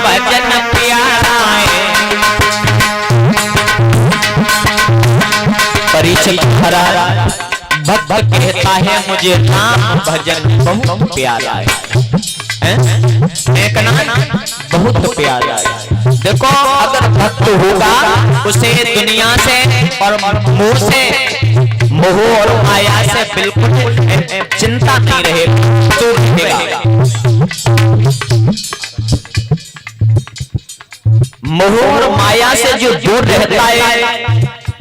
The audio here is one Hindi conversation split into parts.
भजन प्यारा है। परीक्षित महाराज भक्त कहता है मुझे राम भजन बहुत प्यारा है, एक ना बहुत प्यारा है। देखो अगर भक्त होगा उसे दुनिया से और मोह से, मोह और माया से बिल्कुल चिंता नहीं रहेगी, तो रहेगा। मोह और माया से जो दूर रहता है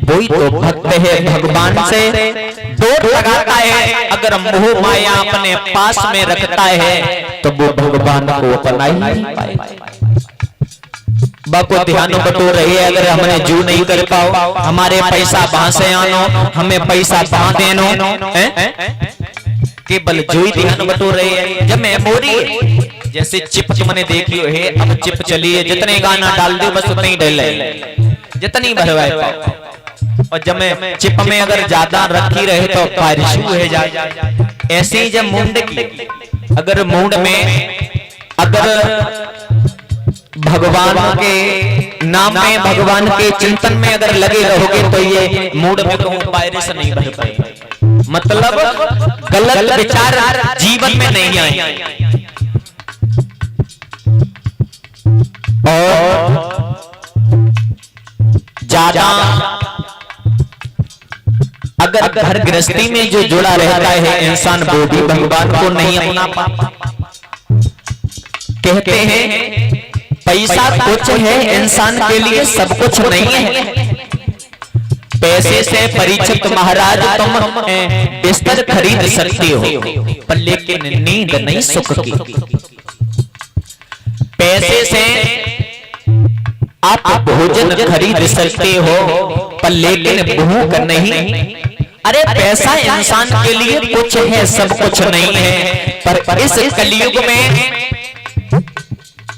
वही तो भक्त है, भगवान से दूर लगाता है। अगर मोह माया अपने पास में रखता है तो वो भगवान को अपना ही नहीं पाएगा। बाको ध्यान बटो रही है, अगर हमने जू नहीं कर पाओ, हमारे पैसा वहां से आनो, हमें पैसा वहां देनो, केवल जो ही ध्यान बटो रही है। जब मेमोरी जैसे चिप तुमने देखी है, अब चिप चली है, जितने गाना डाल दो बस उतने ही डले, जितनी भरवाए पाओ। और जब मैं चिप में अगर ज्यादा रखी रहे तो बारिश हो जाए। ऐसे ही जब मूड की, अगर मूड में अगर भगवान के नाम में, भगवान के चिंतन में अगर लगे रहोगे तो ये मूड में कहूं बारिश नहीं भर पाएगा। मतलब गलत विचार जीवन में नहीं आए। और ज्यादा अगर घर गृहस्थी में जो जुड़ा रहता है इंसान वो भी भगवान को नहीं अपना पाता। कहते हैं पैसा कुछ है इंसान के लिए, सब कुछ नहीं है। पैसे से परीक्षित महाराज तुम बिस्तर खरीद सकते हो पर लेकिन नींद नहीं सुख की। पैसे से आप भोजन खरीद सकते हो पर लेकिन भूख नहीं। अरे पैसा इंसान के लिए कुछ है, सब कुछ नहीं है। पर इस कलयुग में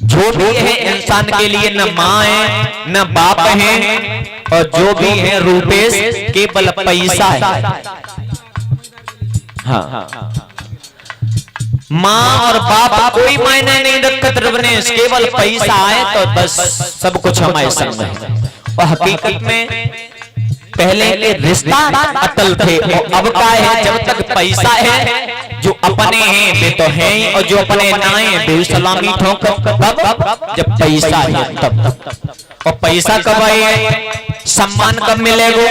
जो भी है इंसान के लिए न माँ है न बाप है, और जो भी है रूपेश केवल पैसा है। हाँ, माँ और बाप कोई मायने नहीं रखत रवनेश, केवल पैसा आए तो बस सब कुछ हमारे संग है। और हकीकत में पहले के रिश्ता अटल थे और अब का है, जब तक पैसा है जो अपने हैं वे तो हैं, और जो अपने ना हैं वे सलामी ठोकर। कब? जब पैसा है तब। और पैसा कब आए, सम्मान कब मिलेगा?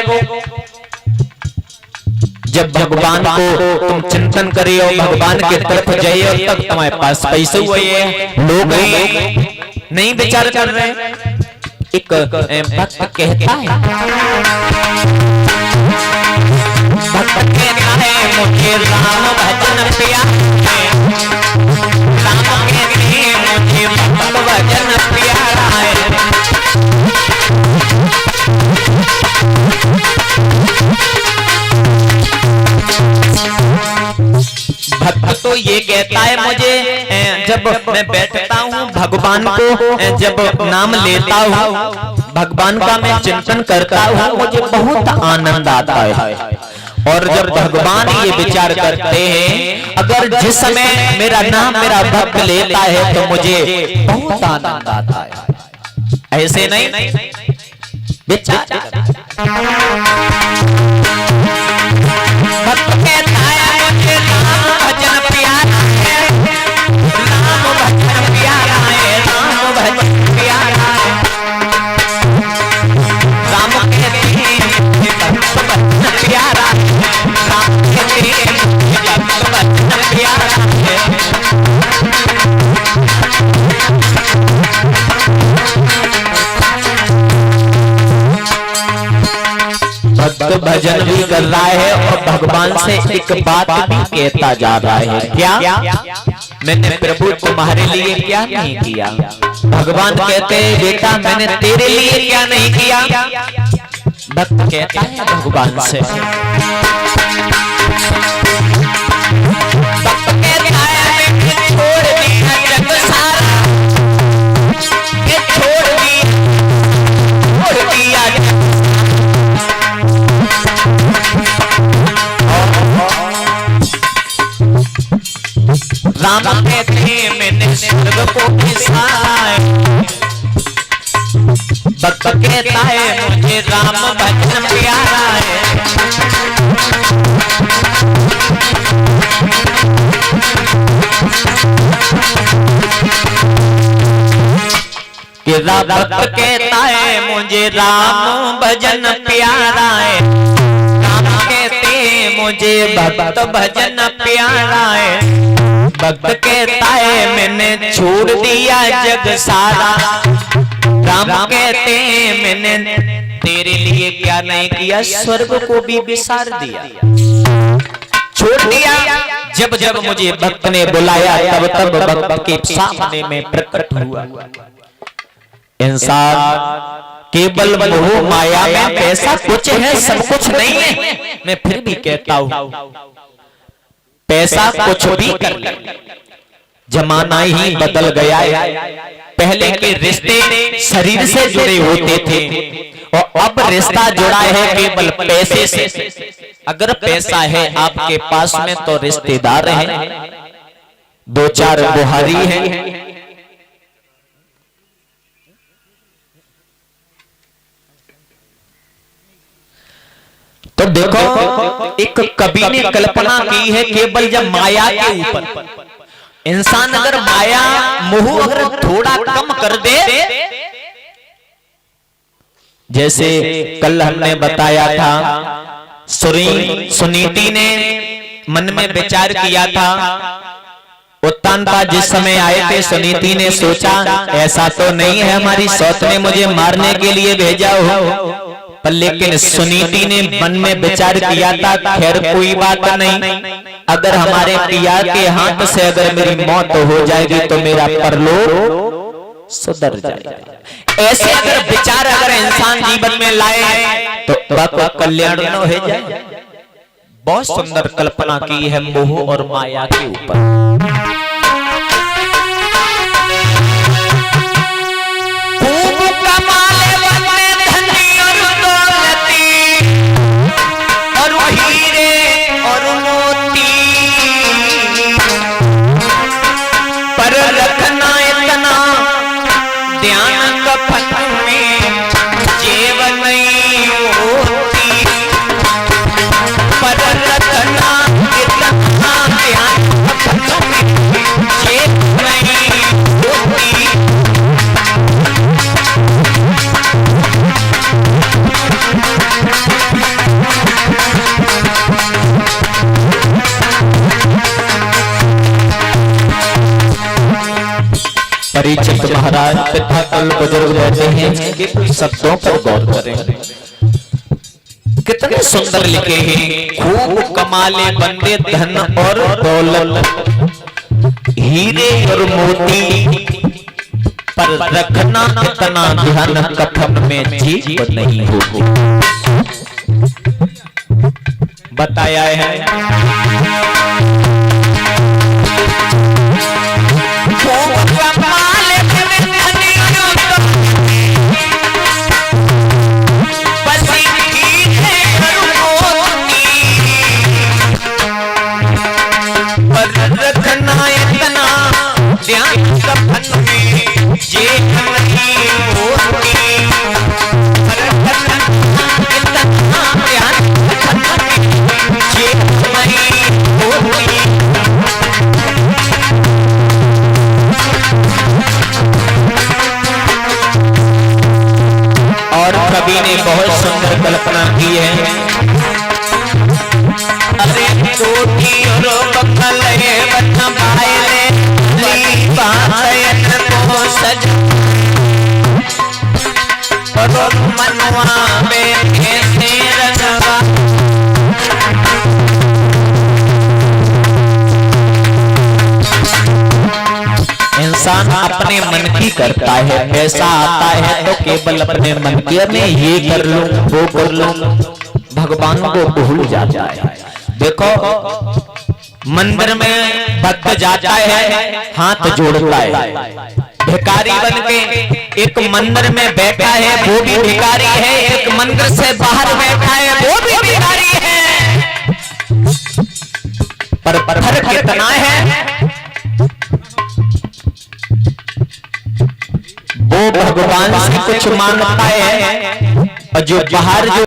जब भगवान को तुम चिंतन करिए, भगवान के तरफ जाइए, तब तुम्हारे पास पैसे हुए हैं। लोग नहीं विचार कर रहे। एक भक्त कहता है, भक्त कहता है मुझे राम भजन प्यारा है, राम कहते हैं मुझे भक्त भजन प्यारा है। भक्त तो ये कहता है मुझे जब मैं बैठता हूँ भगवान को, जब नाम लेता हूँ भगवान का मैं चिंतन करता हूँ, मुझे बहुत आनंद आता है। और जब भगवान ये विचार करते हैं, अगर जिस समय मेरा नाम मेरा भक्त लेता है तो मुझे बहुत आनंद आता है। ऐसे नहीं विचार। भक्त कहता है मुझे राम भजन प्यारा है, राम भजन प्यारा है, राम भजन प्यारा है। राम कहते हैं भक्त भजन प्यारा है, राम कहते हैं भक्त भजन प्यारा है। भक्त भजन भी कर रहा है और भगवान से एक बात भी कहता जा रहा है। क्या? मैंने प्रभु तुम्हारे लिए क्या नहीं किया? भगवान कहते हैं बेटा मैंने तेरे लिए क्या नहीं किया? भक्त कहता है भगवान से, भक्त कहता है मैंने छोड़ दिया जग सारा, ये छोड़ दिया राम कहते हैं मैंने स्वर्ग को बिसाया, भक्त कहता है मुझे राम भजन प्यारा है। भक्त कहता है मुझे राम भजन प्यारा है। राम कहते मुझे भक्त भजन प्यारा है। भक्त कहता है मैंने छोड़ दिया जग सारा। राम कहते हैं मैंने तेरे लिए क्या नहीं किया, स्वर्ग को भी विसार दिया, छोड़ दिया। जब जब मुझे भक्त ने बुलाया तब तब भक्त के सामने में प्रकट हुआ। इंसान केवल मोह माया में पैसा कुछ है, सब कुछ नहीं है। मैं फिर भी कहता हूं पैसा कुछ भी कर ले, जमाना ही बदल गया है। पहले के रिश्ते शरीर से जुड़े होते थे और अब रिश्ता जुड़ा है केवल पैसे से। अगर पैसा है आपके पास में तो रिश्तेदार हैं, दो चार बुहारी हैं। तो देखो एक कवि ने कल्पना की है केवल जब माया के ऊपर इंसान अगर माया मोह अगर थोड़ा कम कर दे, जैसे कल हमने बताया था सुनीति ने मन में विचार किया था। उत्तानपा जिस समय आए थे सुनीति ने सोचा ऐसा तो नहीं है हमारी सौत ने मुझे मारने के लिए भेजा हो, पर लेकिन सुनीति ने मन में विचार किया था खैर कोई बात नहीं, अगर हमारे पिया के हाथ से अगर मेरी मौत हो जाएगी तो मेरा परलोक सुधर जाएगा। ऐसे अगर विचार अगर इंसान जीवन में लाए तो कल्याण न हो जाए। बहुत सुंदर कल्पना की है मोह और माया के ऊपर। परीक्षित महाराज तथा कल बुजुर्ग रहते हैं कि शब्दों पर गौर करें, कितने सुंदर लिखे हैं। खूब कमाले बंदे धन और दौलत, हीरे और मोती, पर रखना इतना ध्यान कफन में जीव नहीं होगी। बताया है ने बहुत सुंदर कल्पना की है। अरे चोटी और बकल बन भाईले ली बायन को सज और मनवा में कैसे रंगवा। इंसान अपने मन की करता है, पैसा आता है तो केवल अपने मन की में ये कर लूं वो कर लूं, भगवान को भूल जाता है। देखो मंदिर में भक्त जाता है हाथ जोड़ता है, भिखारी बन के एक मंदिर में बैठा है वो भी भिखारी है, एक मंदिर से बाहर बैठा है वो भी भिखारी है, पर फर्क कितना है। वो वो भगवान से कुछ मांगता है और जो बाहर जो